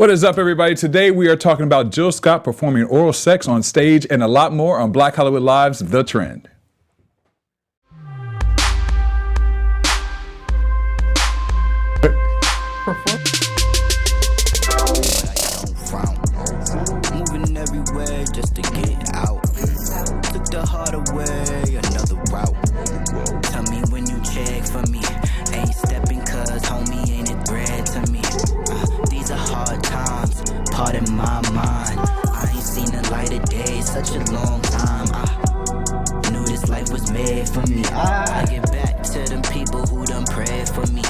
What is up, everybody? Today we are talking about Jill Scott performing oral sex on stage and a lot more on Black Hollywood Live's The Trend. Moving everywhere just to get out. Took the hard away, another route. Tell me when you check for me. Ain't stepping cause homie ain't a threat to me. These are hard times, pardon my mind. I ain't seen the light of day such a long time. I knew this life was made for me. I get back to them people who done prayed for me.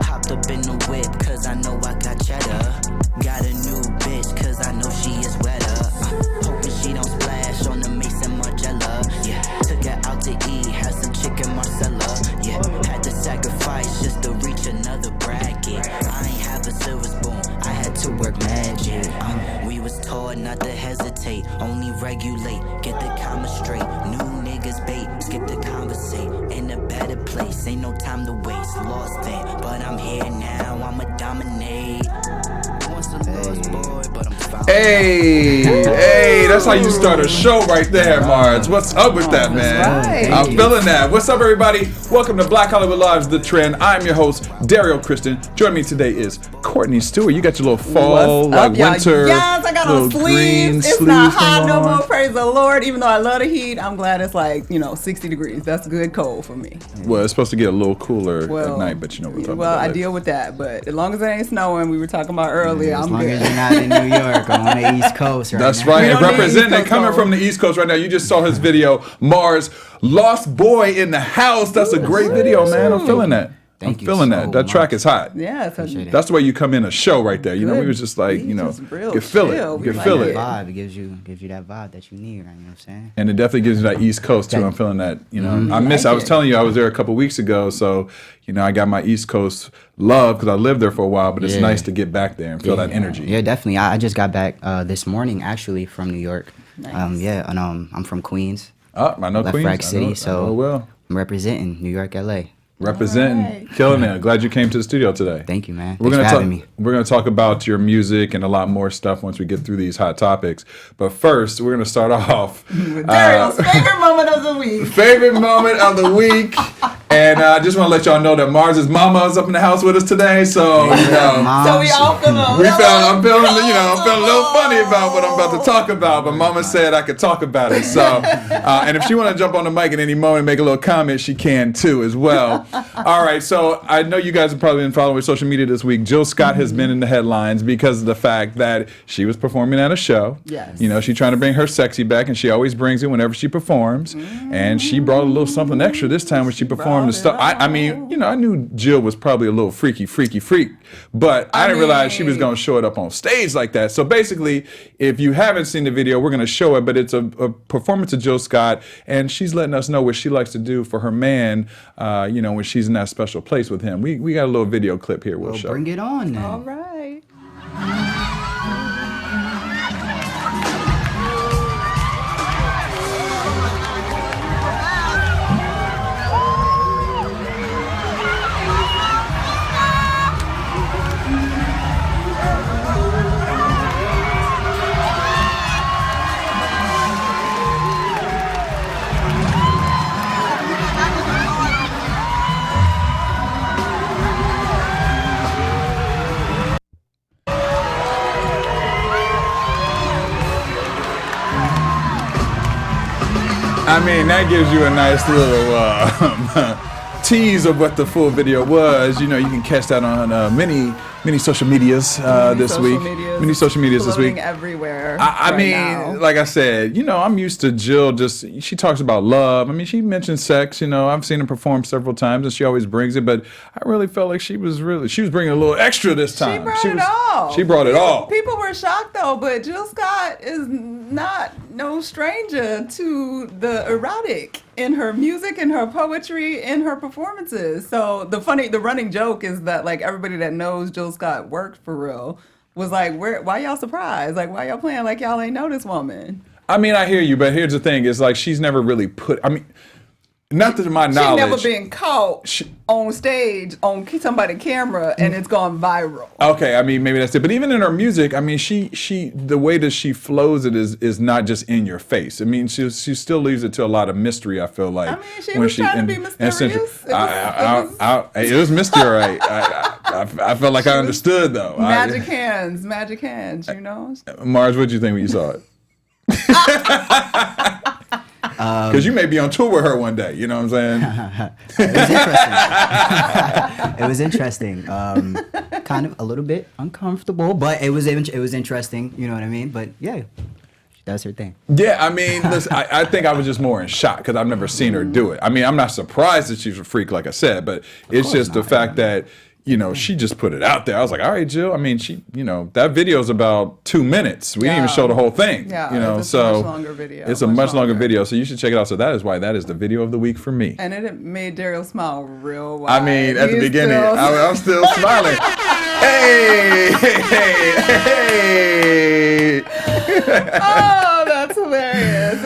Hopped up in the whip cause I know I got cheddar. Got a new bitch cause I know she is wetter. Hoping she don't splash on the Mason Margiela. Yeah, took her out to eat, had some chicken Marcella. Yeah, had to sacrifice just to reach another bracket. I ain't have a silver spoon, I had to work magic. We was taught not to hesitate, only regulate, get the comma straight. New niggas bait, skip the conversate. In a better place, ain't no time to waste. Lost it, but I'm here now, I'ma dominate. Hey, that's how you start a show right there, Marz. What's up with that, man? Right. I'm feeling that. What's up, everybody? Welcome to Black Hollywood Live's The Trend. I'm your host, Derrial Christon. Joining me today is Courtney Stewart. You got your little fall, What's up, winter. Yes, I got on sleeves. It's not hot no more, praise the Lord. Even though I love the heat, I'm glad it's like, 60 degrees. That's good cold for me. Well, it's supposed to get a little cooler at night, but we're talking about Well, I that. deal with that, but as long as it ain't snowing, we were talking about earlier, I'm good. As long as you're not in New York or on the East Coast right That's now. right. We And don't need representing, East Coast coming cold. from the East Coast right now, you just saw his video, Marz, Lost Boy in the House. That's a great video, man. I'm feeling that. Thank I'm you feeling so that. That track much. is hot. Yeah, so Appreciate it. That's the way you come in a show right there. We was just like, He's just real you feel chill. it. We You like feel it. it. Vibe. It gives you that vibe that you need, right? You know what I'm saying? And it definitely gives you that East Coast too. I'm feeling that. I was telling you, I was there a couple weeks ago, so I got my East Coast love because I lived there for a while. But it's nice to get back there and feel that energy. Yeah, definitely. I just got back this morning actually from New York. Nice. And I'm from Queens. Oh, I know Left Queens. Rack City, I know so well. I'm representing New York, LA. Representing, Alright. killing it. Glad you came to the studio today. Thank you, man. We're Thanks gonna for talk. having me. We're gonna talk about your music and a lot more stuff once we get through these hot topics. But first, we're gonna start off Daryl's favorite moment of the week. favorite moment of the week. And I just want to let y'all know that Marz's mama is up in the house with us today. So Mom, So we all feeling I'm feeling a little funny about what I'm about to talk about. But Mama said I could talk about it. So and if she want to jump on the mic at any moment and make a little comment, she can too as well. All right. So I know you guys have probably been following social media this week. Jill Scott has been in the headlines because of the fact that she was performing at a show. Yes. She's trying to bring her sexy back, and she always brings it whenever she performs. And she brought a little something extra this time when she performed the stuff. I knew Jill was probably a little freak, but I didn't realize she was going to show it up on stage like that. So basically, if you haven't seen the video, we're going to show it, but it's a performance of Jill Scott, and she's letting us know what she likes to do for her man, when she's in that special place with him. We got a little video clip here we'll show. bring it on then. All right. I mean, that gives you a nice little tease of what the full video was. You can catch that on many social medias this week. Many social medias this week. Floating everywhere. I right mean, now. like I said, I'm used to Jill. She talks about love. I mean, she mentions sex. I've seen her perform several times, and she always brings it. But I really felt like she was bringing a little extra this time. She brought it all. She brought it all. People were shocked though, but Jill Scott is not no stranger to the erotic in her music, in her poetry, in her performances. So the running joke is that like everybody that knows Jill Scott worked for real was like, why y'all surprised? Like, why y'all playing like y'all ain't know this woman? I mean, I hear you, but here's the thing: is like she's never really Not to my She knowledge. never been caught on stage on somebody's camera and it's gone viral. Okay, I mean maybe that's it. But even in her music, I mean she the way that she flows it is not just in your face. I mean she still leaves it to a lot of mystery. I feel like I mean, she was trying to be mysterious. It was mystery, right? I felt like I understood though. Magic hands, you know. Marz, what did you think when you saw it? Because you may be on tour with her one day, you know what I'm saying? It was interesting. Kind of a little bit uncomfortable, but it was interesting. You know what I mean? But yeah, she does her thing. Yeah, I mean, listen, I think I was just more in shock because I've never seen her do it. I mean, I'm not surprised that she's a freak, like I said, but it's just the fact that, you know, she just put it out there. I was like, all right, Jill. I mean, that video's about 2 minutes. We didn't even show the whole thing. Yeah, you know, it's a much longer video. It's a much longer video, so you should check it out. So that is why that is the video of the week for me. And it made Derrial smile real wide. I mean, at the beginning, I'm still smiling. Hey, hey, hey. Oh, that's hilarious.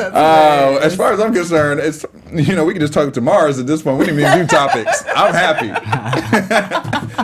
As far as I'm concerned, it's we can just talk to Marz at this point. We didn't even do topics. I'm happy.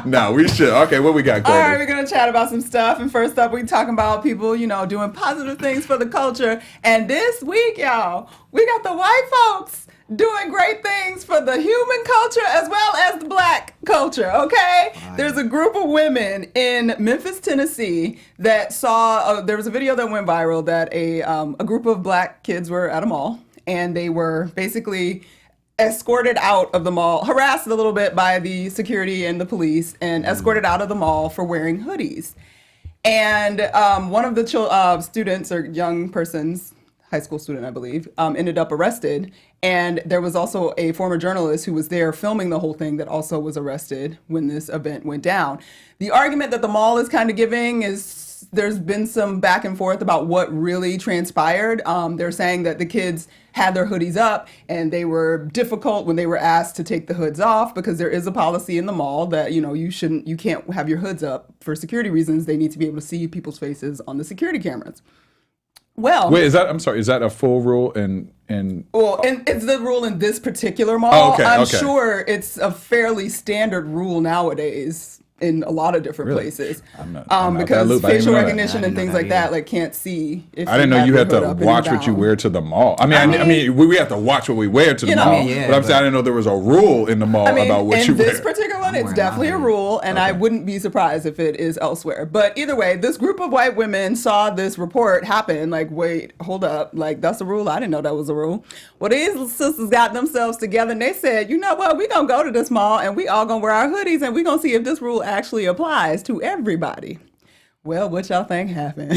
No, we should. Okay, what we got, Courtney? All right, we're going to chat about some stuff. And first up, we're talking about people, doing positive things for the culture. And this week, y'all, we got the white folks doing great things for the human culture as well as the black culture, okay? Right. There's a group of women in Memphis, Tennessee that saw, there was a video that went viral that a group of black kids were at a mall and they were basically escorted out of the mall, harassed a little bit by the security and the police, and escorted out of the mall for wearing hoodies. And one of the students or young persons, high school student, I believe, ended up arrested. And there was also a former journalist who was there filming the whole thing that also was arrested when this event went down. The argument that the mall is kind of giving is there's been some back and forth about what really transpired. They're saying that the kids had their hoodies up and they were difficult when they were asked to take the hoods off because there is a policy in the mall that, you can't have your hoods up for security reasons. They need to be able to see people's faces on the security cameras. Well, wait, is that a full rule and it's the rule in this particular mall. Oh, okay, I'm okay. sure it's a fairly standard rule nowadays in a lot of different places. I'm not because facial recognition and things like that, can't see if I didn't know you had to watch what you wear. wear to the mall. I mean, we have to watch what we wear to the mall. But I'm saying I didn't know there was a rule in the mall about what you wear. In this particular one, it's definitely a rule, and I wouldn't be surprised if it is elsewhere. But either way, this group of white women saw this report happen, like, wait, hold up, like, that's a rule? I didn't know that was a rule. Well, these sisters got themselves together, and they said, you know what, we're going to go to this mall, and we all going to wear our hoodies, and we're going to see if this rule actually applies to everybody. Well, what y'all think happened?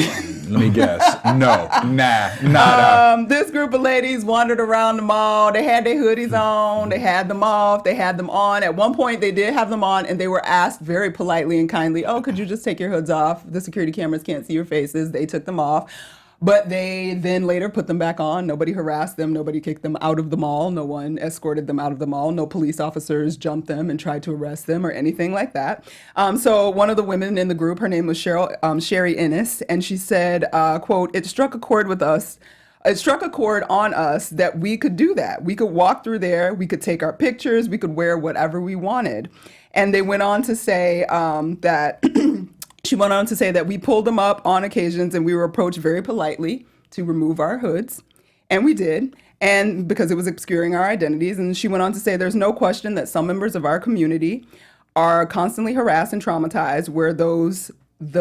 Let me guess. No, nada. This group of ladies wandered around the mall. They had their hoodies on. They had them off. They had them on. At one point, they did have them on, and they were asked very politely and kindly, oh, could you just take your hoods off? The security cameras can't see your faces. They took them off. But they then later put them back on. Nobody harassed them. Nobody kicked them out of the mall. No one escorted them out of the mall. No police officers jumped them and tried to arrest them or anything like that. So one of the women in the group, her name was Sherry Ennis, and she said, quote, it struck a chord with us. It struck a chord on us that we could do that. We could walk through there. We could take our pictures. We could wear whatever we wanted. And they went on to say that... She went on to say that we pulled them up on occasions and we were approached very politely to remove our hoods. And we did. And because it was obscuring our identities. And she went on to say there's no question that some members of our community are constantly harassed and traumatized, where those with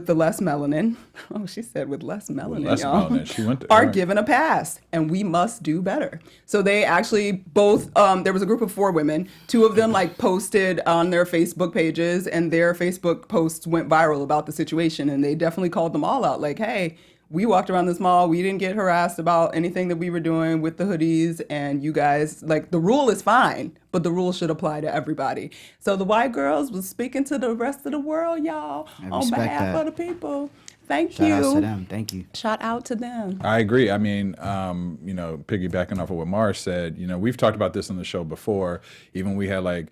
the less melanin, oh, she said with less melanin, less y'all, melanin. She went there, are right. given a pass, and we must do better. So they actually both, there was a group of 4 women, 2 of them posted on their Facebook pages, and their Facebook posts went viral about the situation, and they definitely called them all out, like, hey, we walked around this mall, we didn't get harassed about anything that we were doing with the hoodies, and you guys, the rule is fine, but the rule should apply to everybody. So the white girls was speaking to the rest of the world, y'all, on behalf of the people. Thank Shout you. out to them. Thank you. Shout out to them. I agree. I mean, piggybacking off of what Marz said, we've talked about this on the show before. Even we had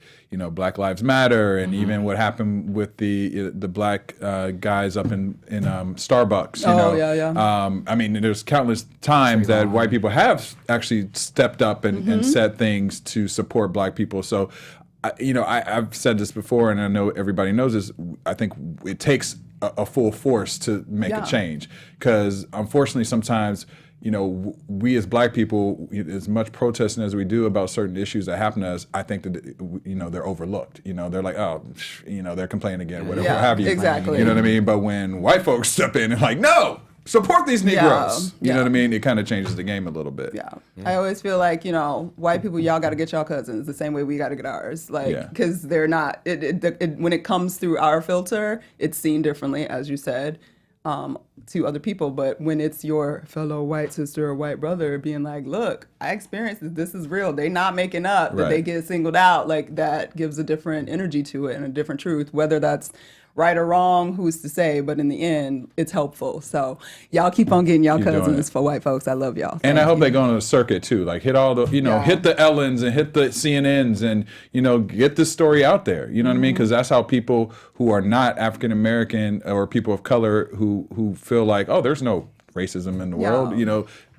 Black Lives Matter, and even what happened with the black guys up in Starbucks. Yeah. I mean, there's countless times that white people have actually stepped up and said things to support black people. So, I've said this before, and I know everybody knows this. I think it takes a full force to make a change, because unfortunately sometimes we as black people, as much protesting as we do about certain issues that happen to us, I think that they're overlooked. They're like, oh, they're complaining again, whatever have you. Exactly. You know what I mean? But when white folks step in and like, no, support these Negroes. You know what I mean? It kind of changes the game a little bit. Yeah. I always feel like, white people, y'all got to get y'all cousins the same way we got to get ours. Because they're not, when it comes through our filter, it's seen differently, as you said, to other people. But when it's your fellow white sister or white brother being like, look, I experienced this is real. They not making up, that they get singled out, that gives a different energy to it and a different truth, whether that's right or wrong, who's to say? But in the end, it's helpful. So y'all keep on getting y'all cousins for white folks. I love y'all. And I hope they go on a circuit too. Hit all the, hit the Ellens and hit the CNNs and, get this story out there. You know what I mean? Because that's how people who are not African American or people of color who feel like, oh, there's no racism in the world,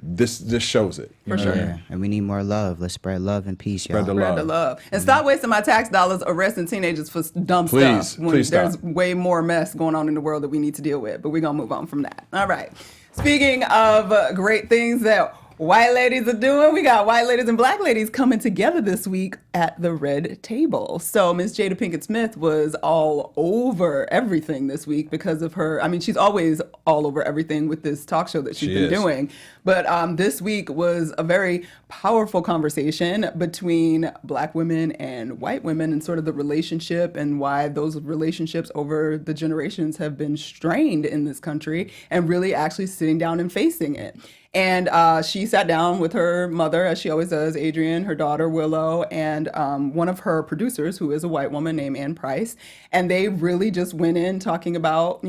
this shows it. For sure. Yeah. And we need more love. Let's spread love and peace, y'all. Spread the love. And stop wasting my tax dollars arresting teenagers for dumb stuff. Please there's stop. way more mess going on in the world that we need to deal with. But we're going to move on from that. All right. Speaking of great things that white ladies are doing, we got white ladies and black ladies coming together this week at the Red Table. So Miss Jada Pinkett Smith was all over everything this week because of her. I mean, she's always all over everything with this talk show that she's been doing. But this week was a very powerful conversation between black women and white women, and sort of the relationship and why those relationships over the generations have been strained in this country, and really actually sitting down and facing it. And she sat down with her mother, as she always does, Adrienne, her daughter, Willow, and one of her producers, who is a white woman named Ann Price. And they really just went in talking about,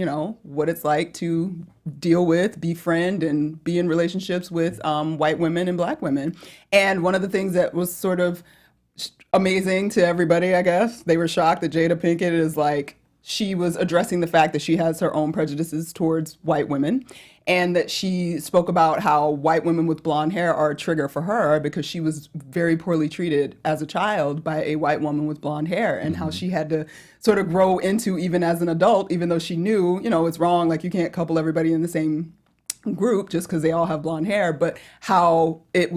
what it's like to deal with, befriend, and be in relationships with white women and black women. And one of the things that was sort of amazing to everybody, I guess, they were shocked that Jada Pinkett is she was addressing the fact that she has her own prejudices towards white women, and that she spoke about how white women with blonde hair are a trigger for her because she was very poorly treated as a child by a white woman with blonde hair, and how she had to sort of grow into, even as an adult, even though she knew, it's wrong, you can't couple everybody in the same group just because they all have blonde hair, but how it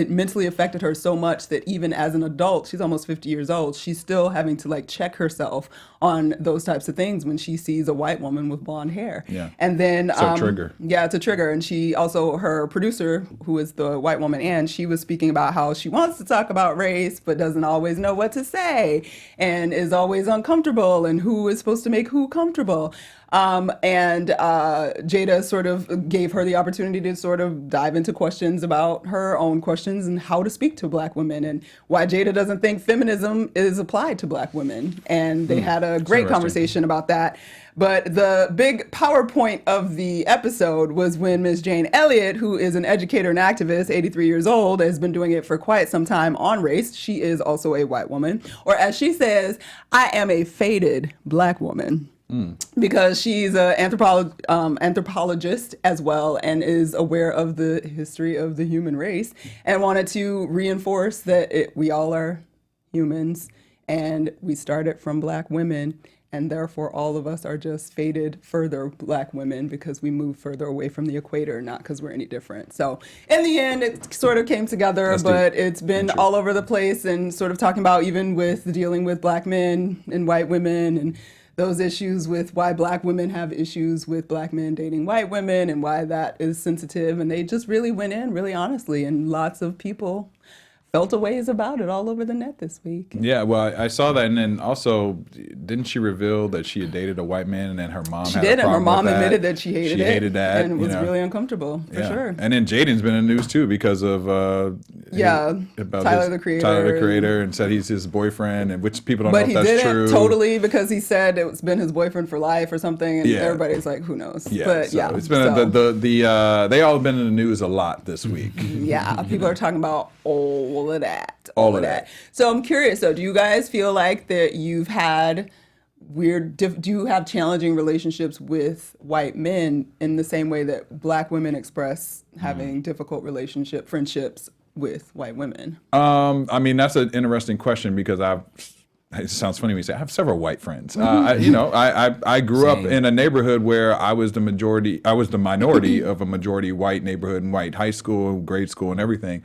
mentally affected her so much that even as an adult, she's almost 50 years old, she's still having to check herself on those types of things when she sees a white woman with blonde hair. Yeah. And then it's a trigger. Yeah, it's a trigger. And she also, her producer, who is the white woman, Ann, she was speaking about how she wants to talk about race but doesn't always know what to say and is always uncomfortable, and who is supposed to make who comfortable. And Jada sort of gave her the opportunity to sort of dive into questions about her own questions and how to speak to black women, and why Jada doesn't think feminism is applied to black women. And they had a great conversation about that. But the big PowerPoint of the episode was when Ms. Jane Elliott, who is an educator and activist, 83 years old, has been doing it for quite some time on race. She is also a white woman. Or as she says, I am a faded black woman. Because she's an anthropologist as well, and is aware of the history of the human race, and wanted to reinforce that we all are humans, and we started from black women, and therefore all of us are just faded further black women because we moved further away from the equator, not because we're any different. So in the end, it sort of came together, but it's been all over the place, and sort of talking about even with dealing with black men and white women, and those issues with why black women have issues with black men dating white women, and why that is sensitive. And they just really went in really honestly, and lots of people felt a ways about it all over the net this week. Yeah, well, I saw that, and then also, didn't she reveal that she had dated a white man, and then her mom She had did, a and her problem mom with that. admitted that she hated that, and it was really uncomfortable for yeah. sure. And then Jaden's been in the news too because of about Tyler the Creator, and said he's his boyfriend, and which people don't but know he if that's didn't true. totally because he said it's been his boyfriend for life or something, and Yeah. everybody's like, who knows? Yeah, But so yeah, it's been they all have been in the news a lot this week. yeah, people are talking about all of that. All of that. So I'm curious though, do you guys feel like that you've had do you have challenging relationships with white men in the same way that black women express having difficult friendships with white women? I mean, that's an interesting question because it sounds funny when you say I have several white friends. I grew up in a neighborhood where I was the minority of a majority white neighborhood and white high school, grade school, and everything.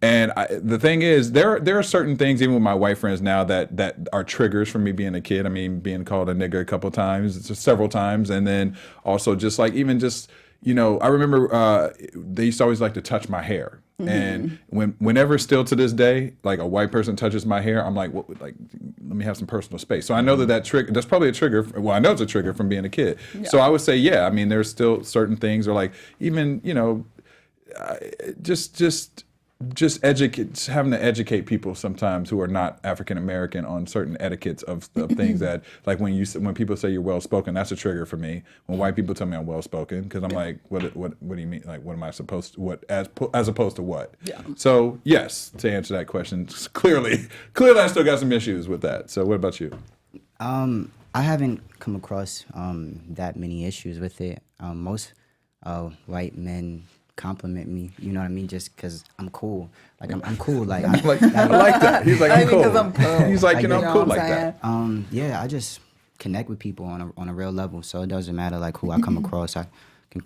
And the thing is, there are certain things, even with my white friends now, that are triggers for me being a kid. I mean, being called a nigger a couple times, several times, and then also just like even just, I remember they used to always like to touch my hair. And whenever still to this day, like a white person touches my hair, I'm like, let me have some personal space. So I know that's probably a trigger. Well, I know it's a trigger from being a kid. Yeah. So I would say, yeah, I mean, there's still certain things, or like even, having to educate people sometimes who are not African American on certain etiquettes of things that, like when people say you're well spoken, that's a trigger for me. When white people tell me I'm well spoken, because I'm like, what do you mean? Like, what am I supposed to, what as opposed to what? Yeah. So yes, to answer that question, clearly I still got some issues with that. So what about you? I haven't come across that many issues with it. Most white men compliment me, you know what I mean, just because I'm cool. Like I'm cool. Like I like that. He's like, I'm cool. Because I'm cool. He's like, I'm cool like that. Yeah, I just connect with people on a real level, so it doesn't matter like who I come across. I can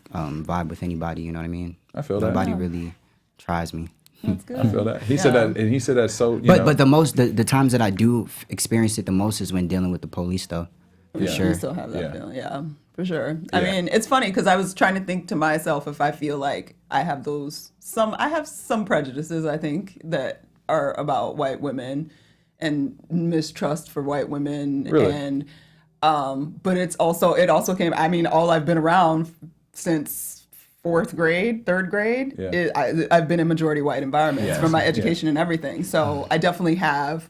vibe with anybody. You know what I mean? I feel that. Nobody really tries me. That's good. I feel that. He said that, and he said that so. But the times that I do experience it the most is when dealing with the police, though. For sure. You still have that feeling, yeah, for sure. I mean, it's funny because I was trying to think to myself if I feel like I have some prejudices, I think, that are about white women and mistrust for white women. Really? And but it also came, I mean, all I've been around since third grade, I've been in majority white environments from my education and everything. So I definitely have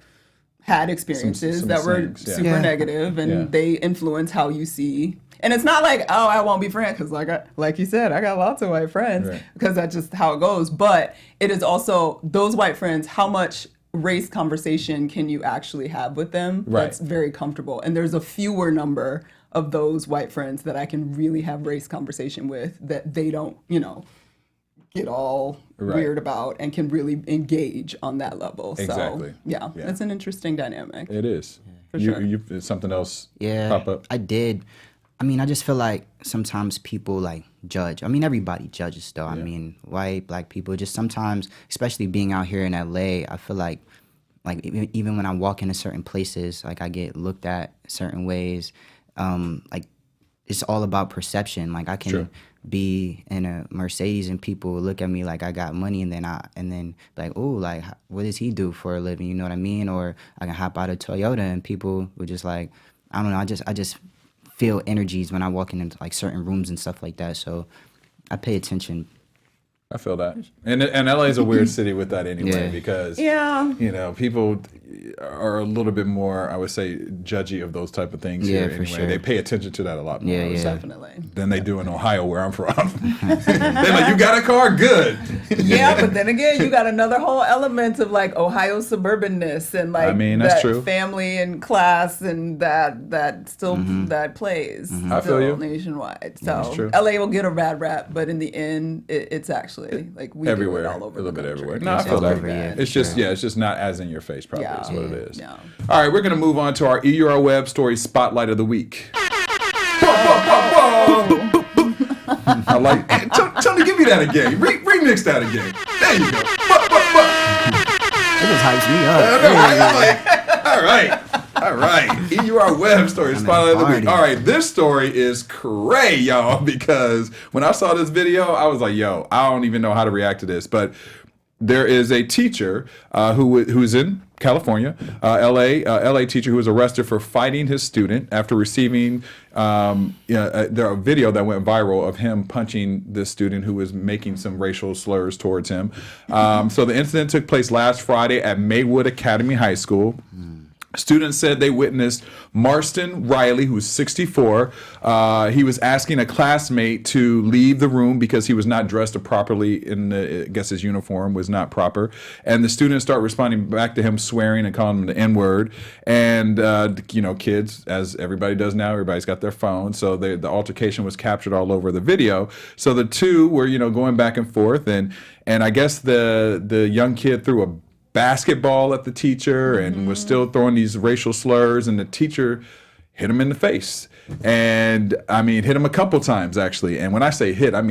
had experiences some that were things, super negative, and they influence how you see. And it's not like, oh, I won't be friends, because like you said, I got lots of white friends, because that's just how it goes. But it is also those white friends, how much race conversation can you actually have with them that's very comfortable. And there's a fewer number of those white friends that I can really have race conversation with, that they don't, get all weird about and can really engage on that level. Exactly. So yeah, it's an interesting dynamic. It is. For sure. You something else pop up? I did. I mean, I just feel like sometimes people like judge. I mean, everybody judges though. I mean, white, black people, just sometimes, especially being out here in LA, I feel like even when I walk into certain places, like I get looked at certain ways. Like it's all about perception. Like I can be in a Mercedes and people look at me like I got money, and then like, oh, like what does he do for a living? You know what I mean? Or I can hop out of Toyota and people were just like, I don't know. I just feel energies when I walk into like certain rooms and stuff like that. So I pay attention. I feel that. And LA is a weird city with that anyway, because people are a little bit more, I would say, judgy of those type of things here anyway. Sure. They pay attention to that a lot more. Definitely. Than they do in Ohio, where I'm from. They're like, you got a car? Good. Yeah, but then again, you got another whole element of like Ohio suburbanness and like that's true. Family and class, and that still that plays I feel you. Nationwide. So That's true. LA will get a bad rap, but in the end, it's actually like we everywhere, do it all over a little the bit country. everywhere. No, I feel that. It's just it's just not as in your face, probably is what it is. Yeah. All right, we're gonna move on to our Euroweb story spotlight of the week. I like. Tony, give me that again. Remix that again. There you go. It just hypes me up. All right. Euroweb story spotlight of the week. All right, this story is cray, y'all, because when I saw this video, I was like, yo, I don't even know how to react to this. But there is a teacher who's in California, LA teacher who was arrested for fighting his student after receiving there a video that went viral of him punching this student who was making some racial slurs towards him. So the incident took place last Friday at Maywood Academy High School. Students said they witnessed Marston Riley, who's 64. He was asking a classmate to leave the room because he was not dressed properly in I guess his uniform was not proper. And the students start responding back to him, swearing and calling him the N-word. And, kids, as everybody does now, everybody's got their phone. So the altercation was captured all over the video. So the two were, going back and forth. And I guess the young kid threw a basketball at the teacher and was still throwing these racial slurs, and the teacher hit him in the face, and hit him a couple times actually. And when I say hit, it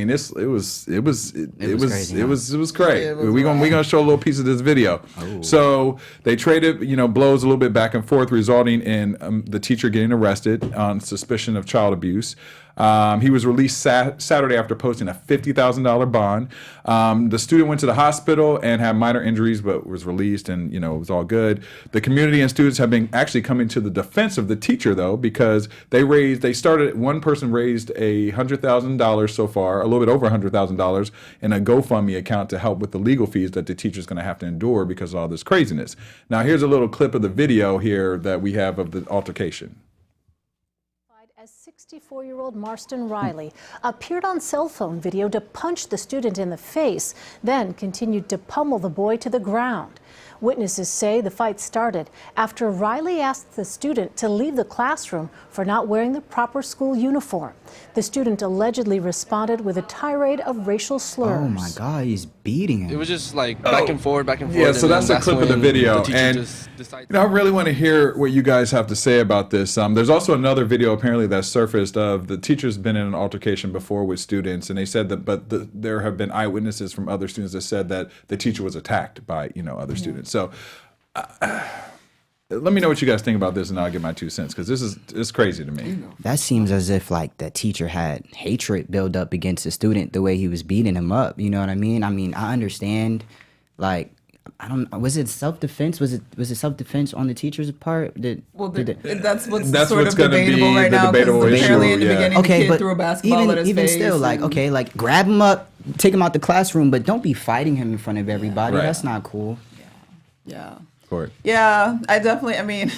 was crazy. We gonna show a little piece of this video. Oh. So they traded blows a little bit back and forth, resulting in the teacher getting arrested on suspicion of child abuse. He was released Saturday after posting a $50,000 bond. The student went to the hospital and had minor injuries, but was released, and it was all good. The community and students have been actually coming to the defense of the teacher, though, because one person raised $100,000 so far, a little bit over $100,000, in a GoFundMe account to help with the legal fees that the teacher's going to have to endure because of all this craziness. Now, here's a little clip of the video here that we have of the altercation. 64-year-old Marston Riley appeared on cell phone video to punch the student in the face, then continued to pummel the boy to the ground. Witnesses say the fight started after Riley asked the student to leave the classroom for not wearing the proper school uniform. The student allegedly responded with a tirade of racial slurs. Oh my God, he's beating him. It was just like back and forth, back and forth. Yeah, so that's a clip of the video. And I really want to hear what you guys have to say about this. There's also another video apparently that surfaced of the teacher's been in an altercation before with students, and they said that, there have been eyewitnesses from other students that said that the teacher was attacked by, other students. So let me know what you guys think about this, and I'll get my 2 cents, because it's crazy to me. That seems as if the teacher had hatred built up against the student the way he was beating him up. You know what I mean? I understand, was it self-defense? Was it self-defense on the teacher's part? That's what's sort of debatable right now. Debatable issue. Apparently in the beginning, the kid threw a basketball at his face. Even still, grab him up, take him out the classroom, but don't be fighting him in front of everybody. Right. That's not cool. Yeah. Court. Yeah, I definitely,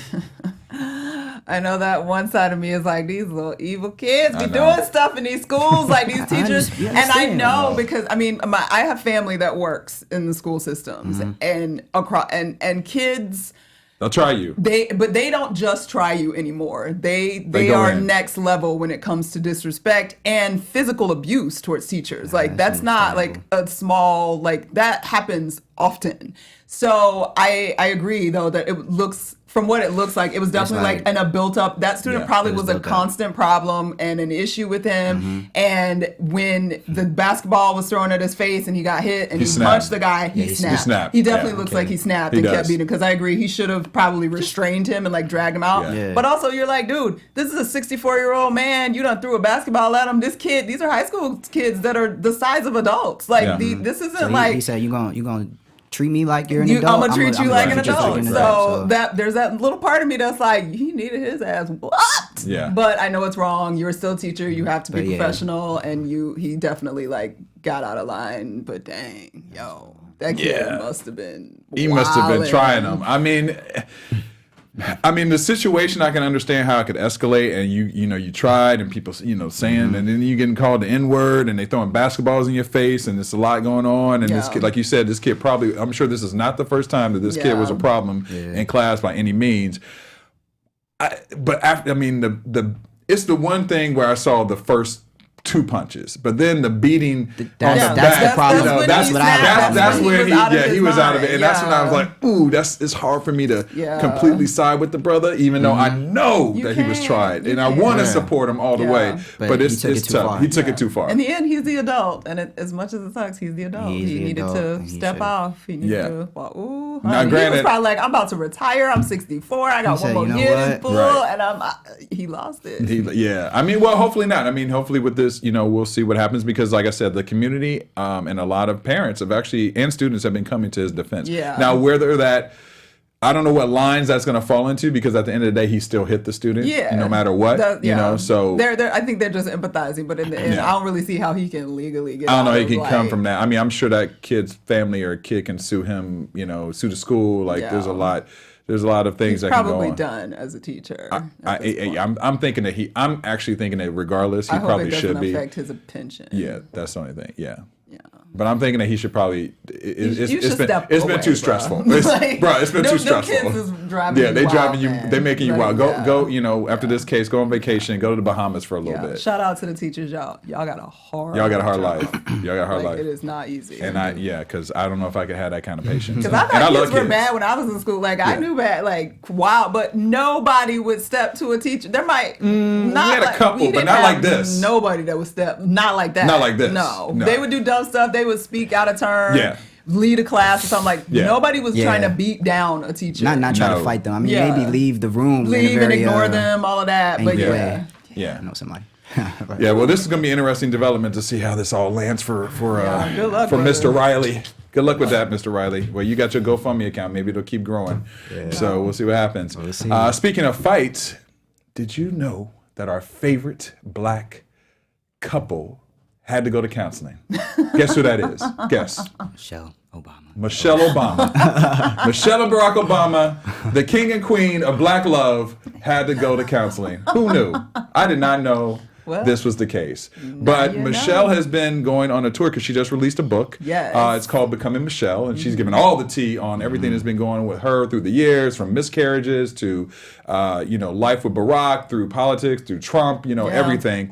I know that one side of me is like, these little evil kids be doing stuff in these schools, like these teachers. And I know because, I have family that works in the school systems and kids. They'll try you. But they don't just try you anymore. They are next level when it comes to disrespect and physical abuse towards teachers. That's not a small, that happens often. So I agree though that it looks, from what it looks like, it was definitely a built up, that student probably was a constant problem and an issue with him. And when the basketball was thrown at his face and he got hit and he punched the guy, he snapped. He definitely looks like he snapped and kept beating him, because I agree, he should have probably restrained him and dragged him out. Yeah. But also you're like, dude, this is a 64-year-old man. You done threw a basketball at him. These are high school kids that are the size of adults. This isn't so he said, you gonna treat me like you're an adult. I'm gonna treat you like an adult. So there's that little part of me that's like, he needed his ass whooped. Yeah. But I know it's wrong. You're still a teacher. You have to be professional. And he definitely got out of line. But dang, that kid must have been. He must have been trying him. The situation, I can understand how it could escalate, and you tried, and people saying, and then you getting called the N-word, and they throwing basketballs in your face, and there's a lot going on, and this kid, like you said, this kid probably, I'm sure this is not the first time that this kid was a problem in class by any means. But after, it's the one thing where I saw the first 2 punches, but then the beating. That's the problem. That's where he was out of it, and that's when I was like, ooh, it's hard for me to completely side with the brother, even though I know that he was tried, and I want to support him all the way, but it's tough. He took it too far. In the end, he's the adult, and as much as it sucks, he's the adult. He needed to step off. He needed to. Ooh, now, granted, he was probably like, I'm about to retire. I'm 64. I got one more year in full, and he lost it. Hopefully not. Hopefully with this. just, we'll see what happens because, like I said, the community and a lot of parents and students have been coming to his defense. Yeah. Now, whether that, I don't know what lines that's going to fall into because at the end of the day, he still hit the student, no matter what, so. I think they're just empathizing, but in the end, I don't really see how he can legally get I don't know out he can of, come from that. I mean, I'm sure that kid's family or kid can sue him, sue the school. Like, there's a lot of things that can go on. Probably done as a teacher. I'm thinking that I'm actually thinking that regardless, he probably should be. I hope it doesn't affect his pension. Yeah, that's the only thing. Yeah. Yeah. But I'm thinking that he should probably. It's been too stressful. It's been too stressful. Kids is driving they wild, driving you. man. They making you wild. Go. After this case, go on vacation. Go to the Bahamas for a little bit. Shout out to the teachers, y'all. Y'all got a hard. Y'all got a hard life. Y'all got a hard life. It is not easy. And because I don't know if I could have that kind of patience. Because I thought kids were bad when I was in school. Like I knew bad. Like wow, but nobody would step to a teacher. There might not. We had a couple, but not like this. Nobody that would step. Not like that. Not like this. No, they would do dumb stuff. They would speak out of turn. Yeah. Lead a class or something like. Nobody was trying to beat down a teacher. Not trying to fight them. I mean, maybe leave the room. Leave and ignore them. All of that. But I know somebody. Right. Yeah, well, this is going to be interesting development to see how this all lands for good luck, Mr. Riley. Good luck with that, Mr. Riley. Well, you got your GoFundMe account. Maybe it'll keep growing. Yeah. So we'll see what happens. We'll see. Speaking of fights, did you know that our favorite black couple had to go to counseling? Guess who that is? Guess. Michelle Obama. Michelle Obama. Michelle and Barack Obama, the king and queen of black love, had to go to counseling. Who knew? I did not know this was the case. But Michelle has been going on a tour because she just released a book. Yes. It's called Becoming Michelle, and she's given all the tea on everything that's been going on with her through the years, from miscarriages to, life with Barack, through politics, through Trump, everything.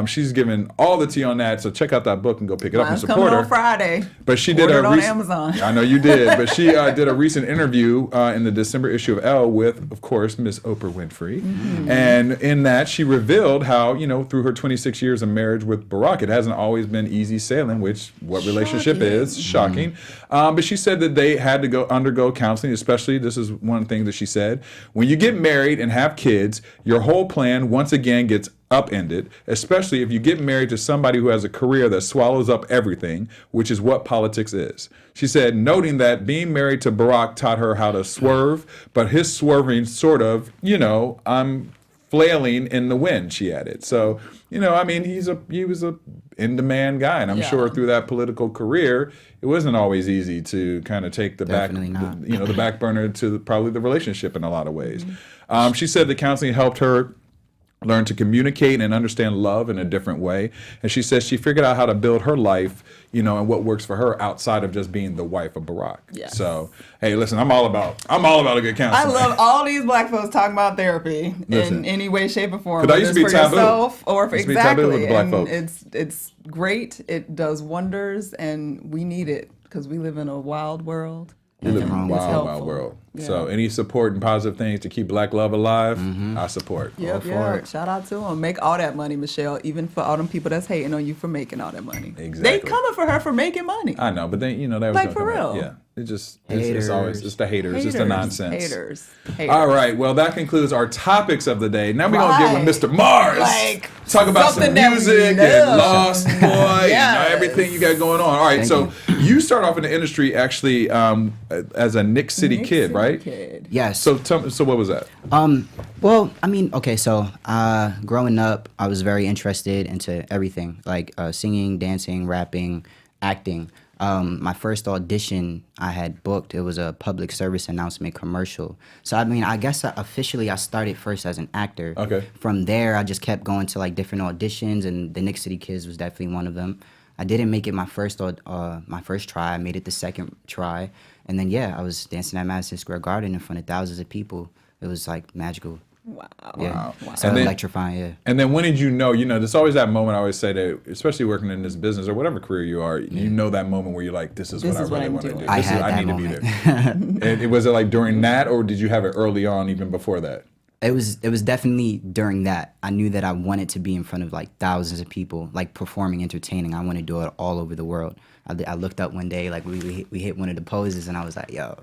She's given all the tea on that. So check out that book and go pick it up and support her. On Friday. But she did on Amazon. I know you did. But she did a recent interview in the December issue of Elle with, of course, Miss Oprah Winfrey. Mm-hmm. And in that, she revealed how, through her 26 years of marriage with Barack, it hasn't always been easy sailing, which what relationship is. Shocking. But she said that they had to undergo counseling, especially, this is one thing that she said, when you get married and have kids, your whole plan once again gets upended, especially if you get married to somebody who has a career that swallows up everything, which is what politics is. She said, noting that being married to Barack taught her how to swerve, but his swerving sort of, I'm flailing in the wind, she added. So, he was a in-demand guy, and I'm sure through that political career, it wasn't always easy to kind of take the the back burner to probably the relationship in a lot of ways. Mm-hmm. She said the counseling helped her learn to communicate and understand love in a different way. And she says she figured out how to build her life, and what works for her outside of just being the wife of Barack. Yes. So, hey, listen, I'm all about a good counseling. I love all these black folks talking about therapy in any way, shape, or form. Because that used to be taboo. Yourself or for exactly. Taboo with the black folks. It's great. It does wonders, and we need it because we live in a wild world. We live in a wild world. Yeah. So any support and positive things to keep black love alive, I support. Yeah. Shout out to them. Make all that money, Michelle, even for all them people that's hating on you for making all that money. Exactly. They coming for her for making money. I know, but then, that was like for real. Yeah. It's always the haters. It's the nonsense. Haters. All right. Well, that concludes our topics of the day. Now we're going to get with Mr. Marz. Talk about some music and Lost Boy and everything you got going on. All right. So you start off in the industry actually as a Nick City kid, right? Yes. So what was that? Well, so growing up, I was very interested into everything, like singing, dancing, rapping, acting. My first audition I had booked, it was a public service announcement commercial. So, I guess officially I started first as an actor. Okay. From there, I just kept going to different auditions, and the Nick City Kids was definitely one of them. I didn't make it my first try. I made it the second try. And then, I was dancing at Madison Square Garden in front of thousands of people. It was magical. Wow. Yeah. Wow. So electrifying, yeah. And then when did you know, there's always that moment I always say that, especially working in this business or whatever career you are, you know that moment where you're like, this is what I really want to do. I need to be there. And was it during that, or did you have it early on, even before that? It was definitely during that. I knew that I wanted to be in front of thousands of people, performing, entertaining. I want to do it all over the world. I looked up one day, we hit one of the poses, and I was like, yo,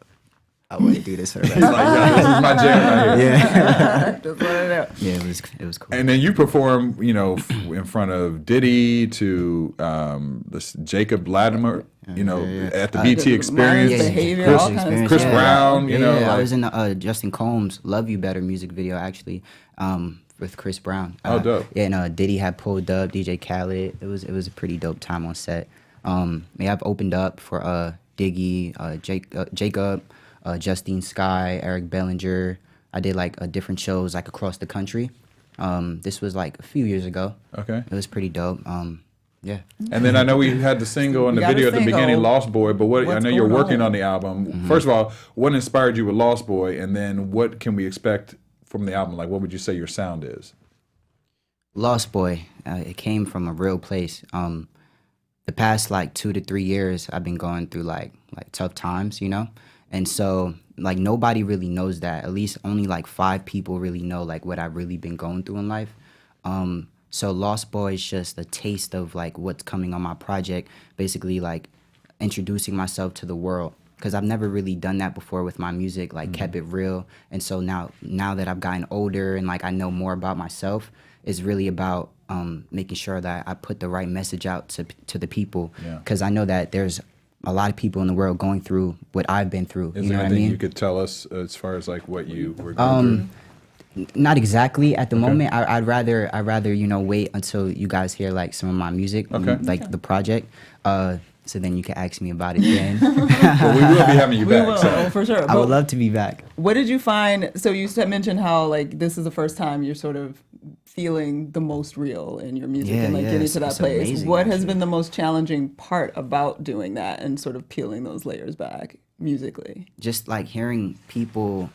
I want to do this for the rest He's of like, my yeah, this is my jam right here. Yeah. Just let it out. Yeah, it was cool. And then you perform, in front of Diddy to this Jacob Latimer, at the BT Experience, Marz Behavior, Chris, all kinds of stuff. Chris Brown, I was in the Justin Combs' "Love You Better" music video actually, with Chris Brown. Oh, dope. Yeah, and Diddy had pulled up, DJ Khaled. It was a pretty dope time on set. I've opened up for Diggy, Jacob, Justine Skye, Eric Bellinger. I did different shows across the country. This was a few years ago. Okay. It was pretty dope. Yeah. And then I know we had the single and the You got a video at the single. beginning, Lost Boy, but I What's know you're going working on? on the album. Mm-hmm. First of all, what inspired you with Lost Boy? And then what can we expect from the album? Like, what would you say your sound is? Lost Boy, it came from a real place. The past 2 to 3 years, I've been going through tough times, and so nobody really knows that. At least only 5 people really know what I've really been going through in life. So Lost Boy is just a taste of what's coming on my project. Basically, introducing myself to the world, because I've never really done that before with my music. Kept it real. And so now that I've gotten older and I know more about myself, it's really about making sure that I put the right message out to the people, because I know that there's a lot of people in the world going through what I've been through. Is You there know what I anything mean? you could tell us as far as what you were going through? Not exactly at the moment. I'd rather wait until you guys hear some of my music, the project. So then you can ask me about it then. Well, we will be having you We back. will, So. for sure. I would But love to be back. what did you find? So you mentioned how this is the first time you're sort of feeling the most real in your music and getting to that it's place. amazing, What has actually. been the most challenging part about doing that and sort of peeling those layers back musically? Just hearing people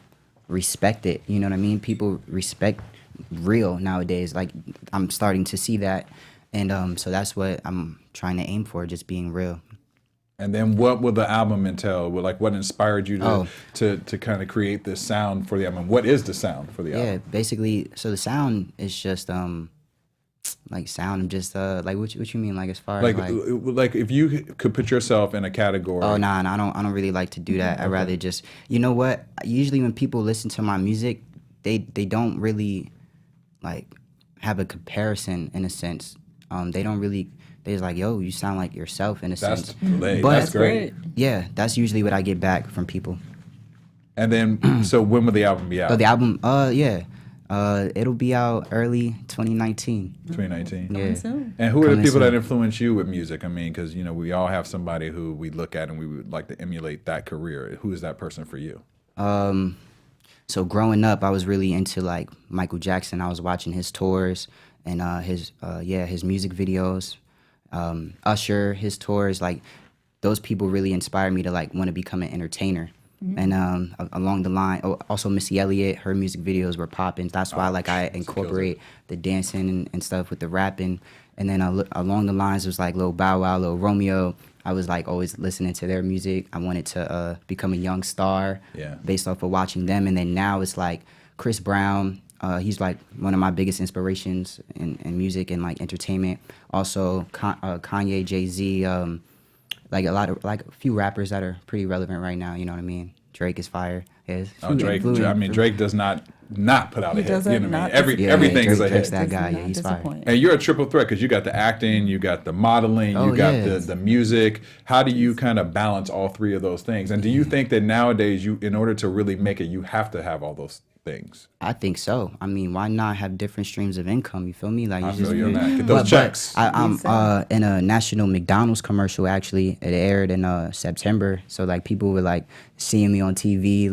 respect it. You know what I mean? People respect real nowadays. I'm starting to see that, and so that's what I'm trying to aim for, just being real. And then what will the album entail? What inspired you to kind of create this sound for the album? What is the sound for the album? Yeah, basically, so the sound is just sound, just what you mean, as far as If you could put yourself in a category. Oh nah, I don't really like to do that. I'd rather just, you know what? Usually when people listen to my music, they don't really have a comparison in a sense. They don't really. They're just yo, you sound like yourself in a sense. That's great. Yeah, that's usually what I get back from people. And then, so when will the album be out? Oh, the album, it'll be out early 2019. 2019. Yeah. Soon. And who are the Coming people that soon. influence you with music? I mean, because we all have somebody who we look at and we would like to emulate that career. Who is that person for you? So growing up, I was really into Michael Jackson. I was watching his tours and his music videos. Usher, his tours, those people really inspired me to want to become an entertainer. And along the line, also Missy Elliott, her music videos were popping. That's why I incorporate the dancing and stuff with the rapping. And then along the lines, it was Lil Bow Wow, Lil Romeo. I was always listening to their music. I wanted to become a young star based off of watching them. And then now it's Chris Brown. He's one of my biggest inspirations in music and entertainment. Also Kanye, Jay-Z, a lot of a few rappers that are pretty relevant right now. You know what I mean? Drake is fire. Drake. I mean, Drake does not put out a hit. doesn't You know what I not mean? disappoint. Everything is a Drake's hit. that guy. Does Yeah, not he's fire. disappoint. And you're a triple threat because you got the acting, you got the modeling, you got the music. How do you kind of balance all three of those things? And do you think that nowadays, in order to really make it, you have to have all those things? I think so. I mean, why not have different streams of income? You feel me? I feel you on that. Get those checks. I'm in a national McDonald's commercial. Actually, it aired in September. So people were seeing me on TV,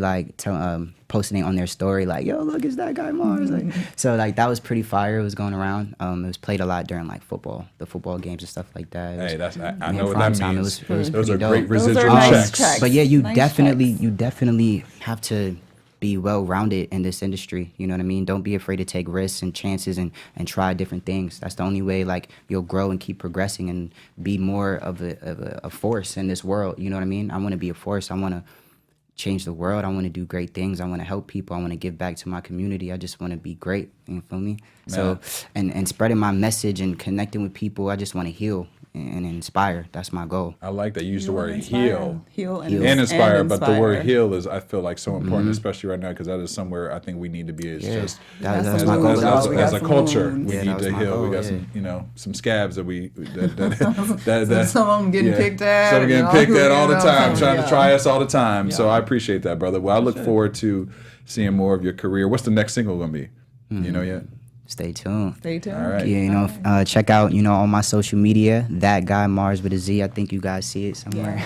posting it on their story, yo, look, it's that guy Marz. So that was pretty fire. It was going around. It was played a lot during the football games and stuff like that. Hey, I in know what prime that time, means. it was Those are pretty great dope. Those are residual nice checks. But yeah, you Nice definitely have to be well-rounded in this industry. You know what I mean? Don't be afraid to take risks and chances and try different things. That's the only way you'll grow and keep progressing and be more of a force in this world. You know what I mean? I want to be a force. I want to change the world. I want to do great things. I want to help people. I want to give back to my community. I just want to be great. You feel me? So and spreading my message and connecting with people. I just want to heal and inspire. That's my goal. I like that you use the word Inspire. heal. Heal And inspire, but the word inspire. heal is, I feel like, so important, especially right now, because that is somewhere I think we need to be. It's just That's as, my goal. as a culture, we Yeah, need that was to my heal. We goal, got yeah. some scabs that that Some of them getting picked at. Some getting and picked all, at all the you know, time, so, trying yeah. to try us all the time. So Yeah. I appreciate that, brother. Well, I look forward to seeing more of your career. What's the next single gonna be? You know yet? Stay tuned. Stay tuned. All right. Yeah, you know, check out, on my social media, that guy Marz with a Z. I think you guys see it somewhere.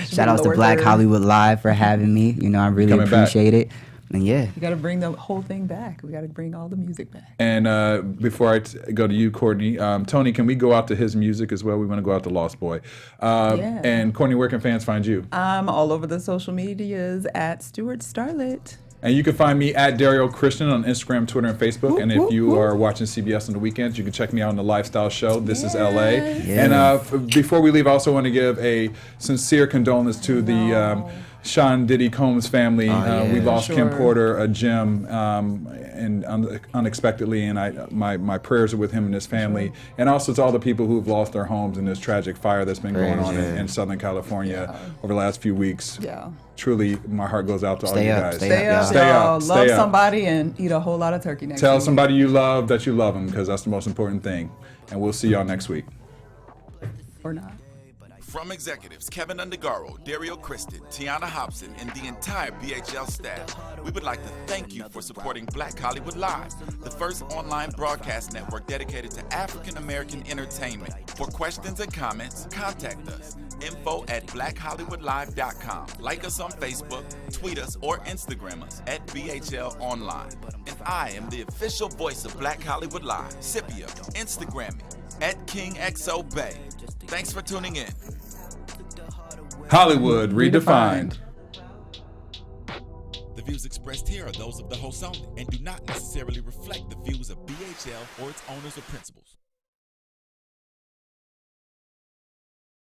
Shout outs to lower Black third. Hollywood Live for having me. I really Coming back. appreciate it. And yeah, We got to bring the whole thing back. We got to bring all the music back. And before I go to you, Courtney, Tony, can we go out to his music as well? We want to go out to Lost Boy. Yeah. And Courtney, where can fans find you? I'm all over the social medias at Stewart Starlet. And you can find me at Derrial Christon on Instagram, Twitter, and Facebook. And if you are watching CBS on the weekends, you can check me out on the Lifestyle Show. This is LA. Yeah. And before we leave, I also want to give a sincere condolence to the Sean Diddy Combs family. We lost Kim Sure. Porter, Jim, and unexpectedly, and my prayers are with him and his family, and also to all the people who've lost their homes in this tragic fire that's been going on in Southern California over the last few weeks. Yeah. Truly, my heart goes out to all Stay you up, guys. stay Stay up, up, Stay y'all. up, Love stay up. somebody and eat a whole lot of turkey next Tell week. somebody you love that you love them, because that's the most important thing. And we'll see y'all next week. Or not. From executives Keven Undergaro, Derrial, Christon, Tiana Hobson, and the entire BHL staff, we would like to thank you for supporting Black Hollywood Live, the first online broadcast network dedicated to African American entertainment. For questions and comments, contact us. info@blackhollywoodlive.com. Like us on Facebook, tweet us, or Instagram us at BHL Online. And I am the official voice of Black Hollywood Live, Scipio. Instagram me at KingXOBay. Thanks for tuning in. Hollywood redefined. The views expressed here are those of the host only and do not necessarily reflect the views of BHL or its owners or principals.